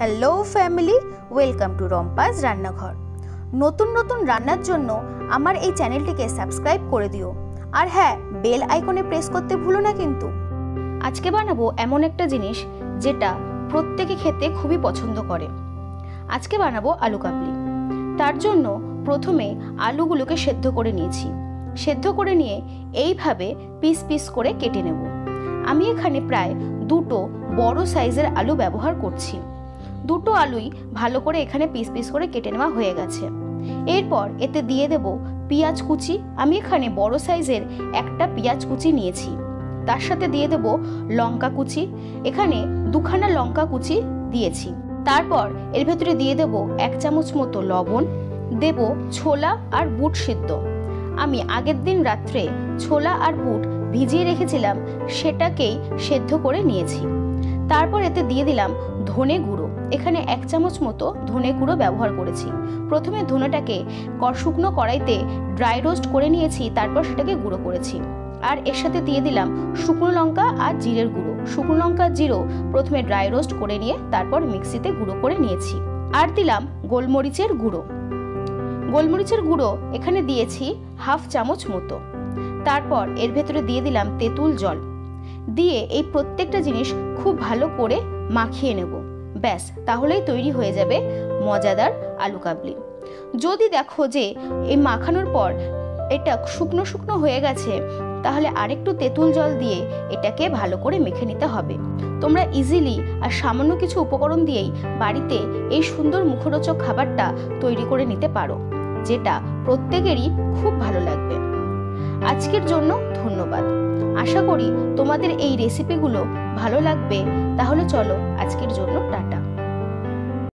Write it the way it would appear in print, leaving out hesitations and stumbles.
Hello family, welcome to রম্পাস রান্নাঘর। নতুন নতুন রান্নার জন্য আমার এই চ্যানেলটিকে সাবস্ক্রাইব করে দিও, আর হ্যাঁ, বেল আইকনে প্রেস করতে ভুলো না কিন্তু। আজকে বানাবো এমন একটা জিনিস যেটা প্রত্যেকে খেতে খুবই পছন্দ করে। আজকে বানাবো আলু কাবলি। তার জন্য প্রথমে আলুগুলোকে সেদ্ধ করে নিয়েছি। সেদ্ধ করে নিয়ে এইভাবে পিস পিস করে কেটে নেব। আমি এখানে প্রায় দুটো বড় সাইজের আলু ব্যবহার করছি। দুটো আলুই ভালো করে এখানে পিস পিস করে কেটে নেওয়া হয়ে গেছে। এরপর এতে দিয়ে দেব পেঁয়াজ কুচি। আমি এখানে বড় সাইজের একটা পেঁয়াজ কুচি নিয়েছি। তার সাথে দিয়ে দেব লঙ্কা কুচি। এখানে দুখানা লঙ্কা কুচি দিয়েছি। তারপর এর ভেতরে দিয়ে দেব 1 চামচ মতো লবণ, দেব ছোলা আর বুট সিদ্ধ। আমি আগের দিন রাত্রে ছোলা আর বুট ভিজিয়ে রেখেছিলাম, সেটাকেই সেদ্ধ করে নিয়েছি। তারপর এতে দিয়ে দিলাম ধনে গুঁড়ো। এখানে 1 চামচ মতো ধনে গুঁড়ো ব্যবহার করেছি। প্রথমে ধনেটাকে শুকনো কড়াইতে ড্রাই রোস্ট করে নিয়েছি, তারপর সেটাকে গুঁড়ো করেছি। আর এর সাথে দিয়ে দিলাম শুকনো লঙ্কা আর জিরের গুঁড়ো। শুকনো লঙ্কা জিরো প্রথমে ড্রাই রোস্ট করে নিয়ে তারপর মিক্সিতে গুঁড়ো করে নিয়েছি। আর দিলাম গোলমরিচের গুঁড়ো। গোলমরিচের গুঁড়ো এখানে দিয়েছি 1/2 চামচ মতো। তারপর এর ভেতরে দিয়ে দিলাম তেঁতুল জল। দিয়ে এই প্রত্যেকটা জিনিস খুব ভালো করে মাখিয়ে নেব। ব্যাস, তাহলেই তৈরি হয়ে যাবে মজাদার আলু কাবলি। যদি দেখো যে এই মাখানোর পর এটা শুকনো শুকনো হয়ে গেছে, তাহলে আরেকটু তেঁতুল জল দিয়ে এটাকে ভালো করে মেখে নিতে হবে। তোমরা ইজিলি আর সামান্য কিছু উপকরণ দিয়েই বাড়িতে এই সুন্দর মুখরোচক খাবারটা তৈরি করে নিতে পারো, যেটা প্রত্যেকেরই খুব ভালো লাগবে। আজকের জন্য ধন্যবাদ। আশা করি তোমাদের এই রেসিপিগুলো ভালো লাগবে। তাহলে চলো, আজকের জন্য টাটা।